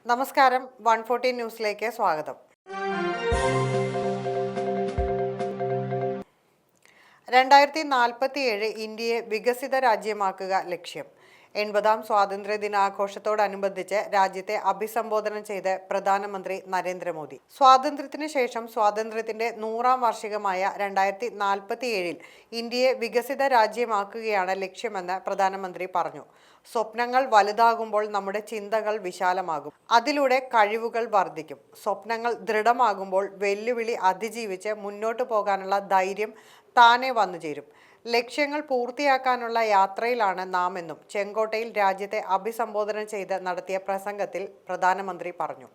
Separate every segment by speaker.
Speaker 1: നമസ്കാരം 114 ന്യൂസിലേക്ക് സ്വാഗതം. 2047 ഇന്ത്യയെ വികസിത രാജ്യമാക്കുക ലക്ഷ്യം. 80ാം സ്വാതന്ത്ര്യ ദിനാഘോഷത്തോടനുബന്ധിച്ച് രാജ്യത്തെ അഭിസംബോധന ചെയ്ത് പ്രധാനമന്ത്രി നരേന്ദ്രമോദി. സ്വാതന്ത്ര്യത്തിന് ശേഷം സ്വാതന്ത്ര്യത്തിന്റെ 100ാം വാർഷികമായ 2047 ഇന്ത്യയെ വികസിത രാജ്യമാക്കുകയാണ് ലക്ഷ്യമെന്ന് പ്രധാനമന്ത്രി പറഞ്ഞു. സ്വപ്നങ്ങൾ വലുതാകുമ്പോൾ നമ്മുടെ ചിന്തകൾ വിശാലമാകും. അതിലൂടെ കഴിവുകൾ വർദ്ധിക്കും. സ്വപ്നങ്ങൾ ദൃഢമാകുമ്പോൾ വെല്ലുവിളി അതിജീവിച്ച് മുന്നോട്ടു പോകാനുള്ള ധൈര്യം താനെ വന്നുചേരും. ലക്ഷ്യങ്ങൾ പൂർത്തിയാക്കാനുള്ള യാത്രയിലാണ് നാമെന്നും ചെങ്കോട്ടയിൽ രാജ്യത്തെ അഭിസംബോധന ചെയ്ത് നടത്തിയ പ്രസംഗത്തിൽ പ്രധാനമന്ത്രി പറഞ്ഞു.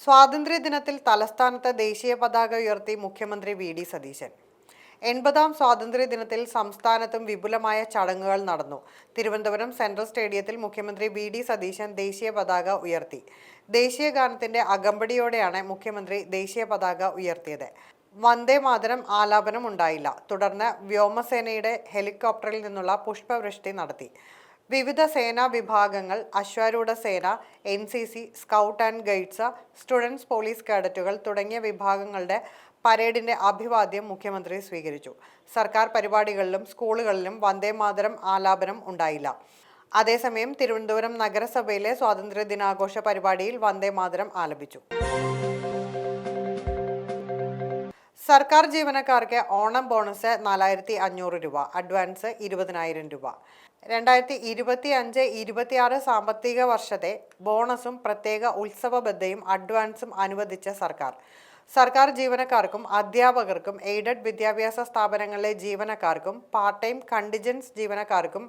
Speaker 1: സ്വാതന്ത്ര്യദിനത്തിൽ തലസ്ഥാനത്ത് ദേശീയ പതാക ഉയർത്തി മുഖ്യമന്ത്രി വി.ഡി. സതീശൻ. 80ാം സ്വാതന്ത്ര്യ ദിനത്തിൽ സംസ്ഥാനത്തും വിപുലമായ ചടങ്ങുകൾ നടന്നു. തിരുവനന്തപുരം സെൻട്രൽ സ്റ്റേഡിയത്തിൽ മുഖ്യമന്ത്രി വി.ഡി. സതീശൻ ദേശീയ പതാക ഉയർത്തി. ദേശീയ ഗാനത്തിന്റെ അകമ്പടിയോടെയാണ് മുഖ്യമന്ത്രി ദേശീയ പതാക ഉയർത്തിയത്. വന്ദേ മാതരം ആലാപനം ഉണ്ടായില്ല. തുടർന്ന് വ്യോമസേനയുടെ ഹെലികോപ്റ്ററിൽ നിന്നുള്ള പുഷ്പവൃഷ്ടി നടത്തി. വിവിധ സേനാ വിഭാഗങ്ങൾ, അശ്വാരൂഢ സേന, NCC, scout and guides, students police കേഡറ്റുകൾ തുടങ്ങിയ വിഭാഗങ്ങളുടെ പരേഡിന്റെ അഭിവാദ്യം മുഖ്യമന്ത്രി സ്വീകരിച്ചു. സർക്കാർ പരിപാടികളിലും സ്കൂളുകളിലും വന്ദേ മാതരം ആലാപനം ഉണ്ടായില്ല. അതേസമയം തിരുവനന്തപുരം നഗരസഭയിലെ സ്വാതന്ത്ര്യ ദിനാഘോഷ പരിപാടിയിൽ വന്ദേ മാതരം ആലപിച്ചു. സർക്കാർ ജീവനക്കാർക്ക് ഓണം ബോണസ് 4500 രൂപ, അഡ്വാൻസ് 20,000 രൂപ. 2025-26 സാമ്പത്തിക വർഷത്തെ ബോണസും പ്രത്യേക ഉത്സവ ബത്തയും അഡ്വാൻസും അനുവദിച്ച സർക്കാർ ജീവനക്കാർക്കും അധ്യാപകർക്കും എയ്ഡഡ് വിദ്യാഭ്യാസ സ്ഥാപനങ്ങളിലെ ജീവനക്കാർക്കും പാർട്ട് ടൈം കണ്ടിജൻസ് ജീവനക്കാർക്കും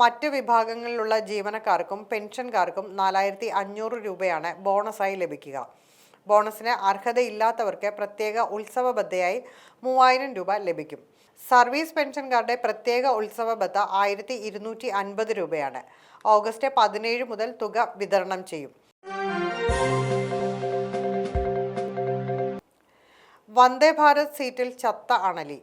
Speaker 1: മറ്റു വിഭാഗങ്ങളിലുള്ള ജീവനക്കാർക്കും പെൻഷൻകാർക്കും 4500 രൂപയാണ് ബോണസായി ലഭിക്കുക. ബോണസിന് അർഹതയില്ലാത്തവർക്ക് പ്രത്യേക ഉത്സവ ബത്തയായി 3000 രൂപ ലഭിക്കും. സർവീസ് പെൻഷൻകാരുടെ പ്രത്യേക ഉത്സവ ബത്ത 1250 രൂപയാണ്. ഓഗസ്റ്റ് 17 മുതൽ തുക വിതരണം ചെയ്യും. വന്ദേ ഭാരത് സീറ്റിൽ ചത്ത അണലി.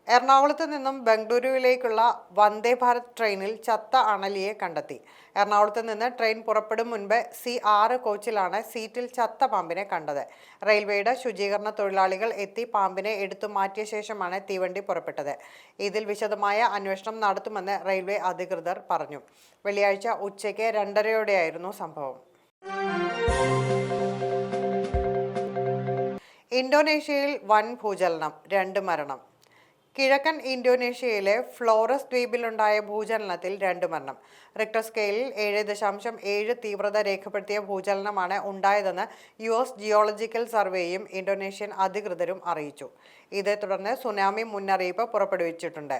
Speaker 1: എറണാകുളത്ത് നിന്നും ബംഗളൂരുവിലേക്കുള്ള വന്ദേ ഭാരത് ട്രെയിനിൽ ചത്ത അണലിയെ കണ്ടെത്തി. എറണാകുളത്ത് നിന്ന് ട്രെയിൻ പുറപ്പെടും മുൻപ് C6 കോച്ചിലാണ് സീറ്റിൽ ചത്ത പാമ്പിനെ കണ്ടത്. റെയിൽവേയുടെ ശുചീകരണ തൊഴിലാളികൾ എത്തി പാമ്പിനെ എടുത്തു മാറ്റിയ ശേഷമാണ് തീവണ്ടി പുറപ്പെട്ടത്. ഇതിൽ വിശദമായ അന്വേഷണം നടത്തുമെന്ന് റെയിൽവേ അധികൃതർ പറഞ്ഞു. വെള്ളിയാഴ്ച ഉച്ചയ്ക്ക് 2:30 സംഭവം. ഇന്തോനേഷ്യയിൽ വൻ ഭൂചലനം, 2 മരണം. കിഴക്കൻ ഇന്തോനേഷ്യയിലെ ഫ്ലോറസ് ദ്വീപിലുണ്ടായ ഭൂചലനത്തിൽ 2 മരണം. റിക്ടർ സ്കെയിലിൽ 7.7 തീവ്രത രേഖപ്പെടുത്തിയ ഭൂചലനമാണ് ഉണ്ടായതെന്ന് US ജിയോളജിക്കൽ സർവേയും ഇന്തോനേഷ്യൻ അധികൃതരും അറിയിച്ചു. ഇതേ തുടർന്ന് സുനാമി മുന്നറിയിപ്പ് പുറപ്പെടുവിച്ചിട്ടുണ്ട്.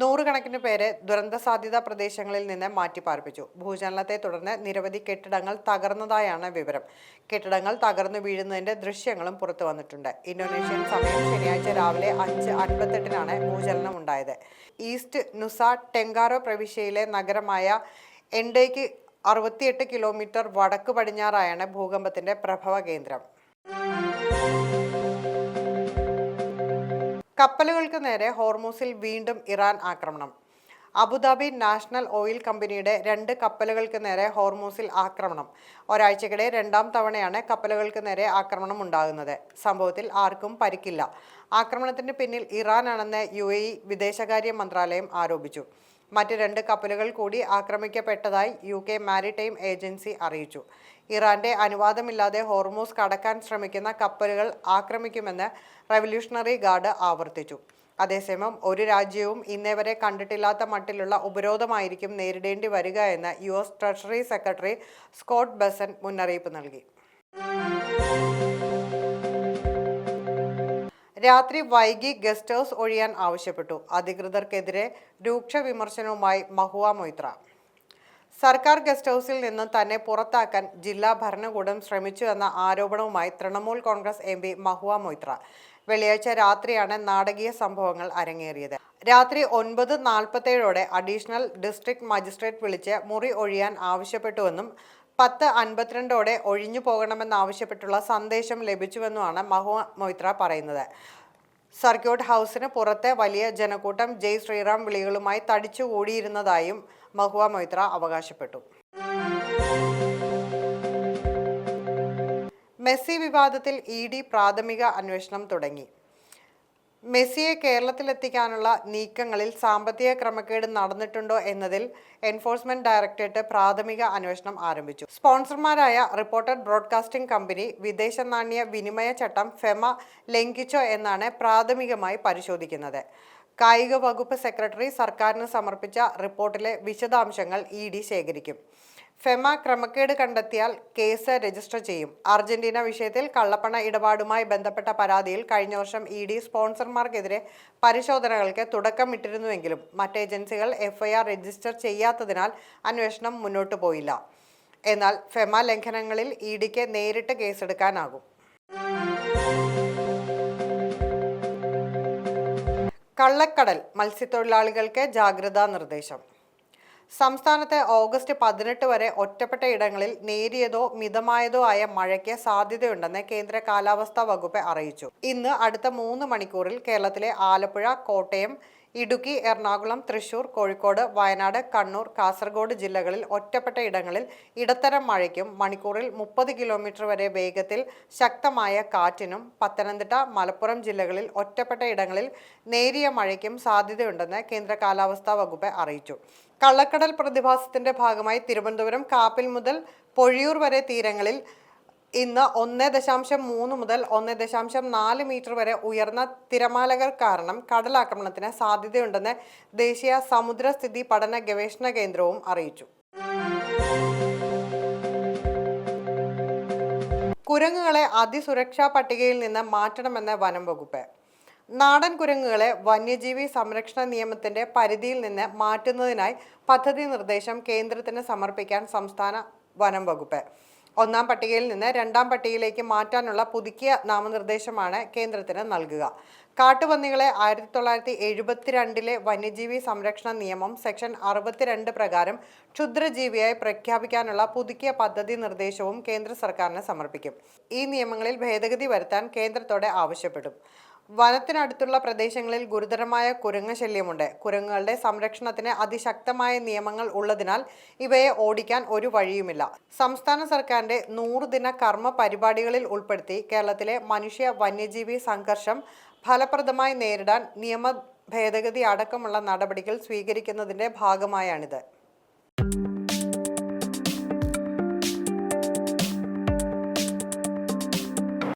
Speaker 1: 100 കണക്കിന് പേരെ ദുരന്ത സാധ്യതാ പ്രദേശങ്ങളിൽ നിന്ന് മാറ്റിപ്പാർപ്പിച്ചു. ഭൂചലനത്തെ തുടർന്ന് നിരവധി കെട്ടിടങ്ങൾ തകർന്നതായാണ് വിവരം. കെട്ടിടങ്ങൾ തകർന്നു വീഴുന്നതിന്റെ ദൃശ്യങ്ങളും പുറത്തു വന്നിട്ടുണ്ട്. ഇന്തോനേഷ്യൻ സമയം ശനിയാഴ്ച രാവിലെ 5:58 ഭൂചലനം ഉണ്ടായത്. ഈസ്റ്റ് നുസ ടെങ്കാറോ പ്രവിശ്യയിലെ നഗരമായ എൻഡയ്ക്ക് 68 കിലോമീറ്റർ വടക്ക് പടിഞ്ഞാറായാണ് ഭൂകമ്പത്തിന്റെ പ്രഭവ കേന്ദ്രം. കപ്പലുകൾക്ക് നേരെ ഹോർമൂസിൽ വീണ്ടും ഇറാൻ ആക്രമണം. അബുദാബി നാഷണൽ ഓയിൽ കമ്പനിയുടെ 2 കപ്പലുകൾക്ക് നേരെ ഹോർമൂസിൽ ആക്രമണം. ഒരാഴ്ചക്കിടെ 2ാം തവണയാണ് കപ്പലുകൾക്ക് നേരെ ആക്രമണം ഉണ്ടാകുന്നത്. സംഭവത്തിൽ ആർക്കും പരിക്കില്ല. ആക്രമണത്തിന് പിന്നിൽ ഇറാനാണെന്ന് UAE വിദേശകാര്യ മന്ത്രാലയം ആരോപിച്ചു. മറ്റ് 2 കപ്പലുകൾ കൂടി ആക്രമിക്കപ്പെട്ടതായി UK മാരിടൈം ഏജൻസി അറിയിച്ചു. ഇറാന്റെ അനുവാദമില്ലാതെ ഹോർമൂസ് കടക്കാൻ ശ്രമിക്കുന്ന കപ്പലുകൾ ആക്രമിക്കുമെന്ന് റവല്യൂഷണറി ഗാർഡ് ആവർത്തിച്ചു. അതേസമയം ഒരു രാജ്യവും ഇന്നേവരെ കണ്ടിട്ടില്ലാത്ത മട്ടിലുള്ള ഉപരോധമായിരിക്കും നേരിടേണ്ടി വരിക എന്ന് US treasury secretary Scott Bessent മുന്നറിയിപ്പ് നൽകി. രാത്രി വൈകി ഗസ്റ്റ് ഹൗസ് ഒഴിയാൻ ആവശ്യപ്പെട്ടു. അധികൃതർക്കെതിരെ രൂക്ഷ വിമർശനവുമായി മഹുവ മൊയ്ത്ര. സർക്കാർ ഗസ്റ്റ് ഹൗസിൽ നിന്നും തന്നെ പുറത്താക്കാൻ ജില്ലാ ഭരണകൂടം ശ്രമിച്ചു എന്ന ആരോപണവുമായി തൃണമൂൽ കോൺഗ്രസ് MP മഹുവ മൊയ്ത്ര. വെള്ളിയാഴ്ച രാത്രിയാണ് നാടകീയ സംഭവങ്ങൾ അരങ്ങേറിയത്. രാത്രി 9:47 അഡീഷണൽ ഡിസ്ട്രിക്ട് മജിസ്ട്രേറ്റ് വിളിച്ച് മുറി ഒഴിയാൻ ആവശ്യപ്പെട്ടുവെന്നും 10:52 ഒഴിഞ്ഞു പോകണമെന്നാവശ്യപ്പെട്ടുള്ള സന്ദേശം ലഭിച്ചുവെന്നുമാണ് മഹുവ മൊയ്ത്ര പറയുന്നത്. സർക്യൂട്ട് ഹൗസിന് പുറത്തെ വലിയ ജനക്കൂട്ടം ജയ് ശ്രീറാം വിളികളുമായി തടിച്ചുകൂടിയിരുന്നതായും മഹുവ മൊയ്ത്ര അവകാശപ്പെട്ടു. മെസ്സി വിവാദത്തിൽ ED പ്രാഥമിക അന്വേഷണം തുടങ്ങി. മെസ്സിയെ കേരളത്തിലെത്തിക്കാനുള്ള നീക്കങ്ങളിൽ സാമ്പത്തിക ക്രമക്കേട് നടന്നിട്ടുണ്ടോ എന്നതിൽ എൻഫോഴ്സ്മെന്റ് ഡയറക്ടറേറ്റ് പ്രാഥമിക അന്വേഷണം ആരംഭിച്ചു. സ്പോൺസർമാരായ റിപ്പോർട്ടർ ബ്രോഡ്കാസ്റ്റിംഗ് കമ്പനി വിദേശ നാണ്യ വിനിമയ ചട്ടം ഫെമ ലംഘിച്ചോ എന്നാണ് പ്രാഥമികമായി പരിശോധിക്കുന്നത്. കായിക വകുപ്പ് സെക്രട്ടറി സർക്കാരിന് സമർപ്പിച്ച റിപ്പോർട്ടിലെ വിശദാംശങ്ങൾ ED ശേഖരിക്കും. ഫെമ ക്രമക്കേട് കണ്ടെത്തിയാൽ കേസ് രജിസ്റ്റർ ചെയ്യും. അർജന്റീന വിഷയത്തിൽ കള്ളപ്പണ ഇടപാടുമായി ബന്ധപ്പെട്ട പരാതിയിൽ കഴിഞ്ഞ വർഷം ED സ്പോൺസർമാർക്കെതിരെ പരിശോധനകൾക്ക് തുടക്കമിട്ടിരുന്നുവെങ്കിലും മറ്റ് ഏജൻസികൾ FIR രജിസ്റ്റർ ചെയ്യാത്തതിനാൽ അന്വേഷണം മുന്നോട്ടു പോയില്ല. എന്നാൽ ഫെമ ലംഘനങ്ങളിൽ EDക്ക് നേരിട്ട് കേസെടുക്കാനാകും. കള്ളക്കടൽ മത്സ്യത്തൊഴിലാളികൾക്ക് ജാഗ്രതാ നിർദ്ദേശം. സംസ്ഥാനത്ത് ഓഗസ്റ്റ് 18 വരെ ഒറ്റപ്പെട്ട ഇടങ്ങളിൽ നേരിയതോ മിതമായതോ ആയ മഴയ്ക്ക് സാധ്യതയുണ്ടെന്ന് കേന്ദ്ര കാലാവസ്ഥാ വകുപ്പ് അറിയിച്ചു. ഇന്ന് അടുത്ത 3 മണിക്കൂറിൽ കേരളത്തിലെ ആലപ്പുഴ, കോട്ടയം, ഇടുക്കി, എറണാകുളം, തൃശൂർ, കോഴിക്കോട്, വയനാട്, കണ്ണൂർ, കാസർഗോഡ് ജില്ലകളിൽ ഒറ്റപ്പെട്ട ഇടങ്ങളിൽ ഇടത്തരം മഴയ്ക്കും മണിക്കൂറിൽ 30 കിലോമീറ്റർ വരെ വേഗത്തിൽ ശക്തമായ കാറ്റിനും, പത്തനംതിട്ട, മലപ്പുറം ജില്ലകളിൽ ഒറ്റപ്പെട്ട ഇടങ്ങളിൽ നേരിയ മഴയ്ക്കും സാധ്യതയുണ്ടെന്ന് കേന്ദ്ര കാലാവസ്ഥാ വകുപ്പ് അറിയിച്ചു. കള്ളക്കടൽ പ്രതിഭാസത്തിന്റെ ഭാഗമായി തിരുവനന്തപുരം കാപ്പിൽ മുതൽ പൊഴിയൂർ വരെ തീരങ്ങളിൽ ഇന്ന് 1.3 മുതൽ 1.4 മീറ്റർ വരെ ഉയർന്ന തിരമാലകൾ കാരണം കടലാക്രമണത്തിന് സാധ്യതയുണ്ടെന്ന് ദേശീയ സമുദ്രസ്ഥിതി പഠന ഗവേഷണ കേന്ദ്രവും അറിയിച്ചു. കുരങ്ങുകളെ അതിസുരക്ഷാ പട്ടികയിൽ നിന്ന് മാറ്റണമെന്ന് വനം വകുപ്പ്. നാടൻ കുരങ്ങുകളെ വന്യജീവി സംരക്ഷണ നിയമത്തിന്റെ പരിധിയിൽ നിന്ന് മാറ്റുന്നതിനായി പദ്ധതി നിർദ്ദേശം കേന്ദ്രത്തിന് സമർപ്പിക്കാൻ സംസ്ഥാന വനം വകുപ്പ്. 1-ാം പട്ടികയിൽ നിന്ന് 2-ാം പട്ടികയിലേക്ക് മാറ്റാനുള്ള പുതുക്കിയ നാമനിർദ്ദേശമാണ് കേന്ദ്രത്തിന് നൽകുക. കാട്ടുപന്നികളെ 1972 വന്യജീവി സംരക്ഷണ നിയമം സെക്ഷൻ 62 പ്രകാരം ക്ഷുദ്രജീവിയായി പ്രഖ്യാപിക്കാനുള്ള പുതുക്കിയ പദ്ധതി നിർദ്ദേശവും കേന്ദ്ര സർക്കാരിന് സമർപ്പിക്കും. ഈ നിയമങ്ങളിൽ ഭേദഗതി വരുത്താൻ കേന്ദ്രത്തോട് ആവശ്യപ്പെടും. വനത്തിനടുത്തുള്ള പ്രദേശങ്ങളിൽ ഗുരുതരമായ കുരങ്ങ് ശല്യമുണ്ട്. കുരങ്ങുകളുടെ സംരക്ഷണത്തിന് അതിശക്തമായ നിയമങ്ങൾ ഉള്ളതിനാൽ ഇവയെ ഓടിക്കാൻ ഒരു വഴിയുമില്ല. സംസ്ഥാന സർക്കാരിന്റെ 100 ദിന കർമ്മ പരിപാടികളിൽ ഉൾപ്പെടുത്തി കേരളത്തിലെ മനുഷ്യ വന്യജീവി സംഘർഷം ഫലപ്രദമായി നേരിടാൻ നിയമ ഭേദഗതി അടക്കമുള്ള നടപടികൾ സ്വീകരിക്കുന്നതിന്റെ ഭാഗമായാണിത്.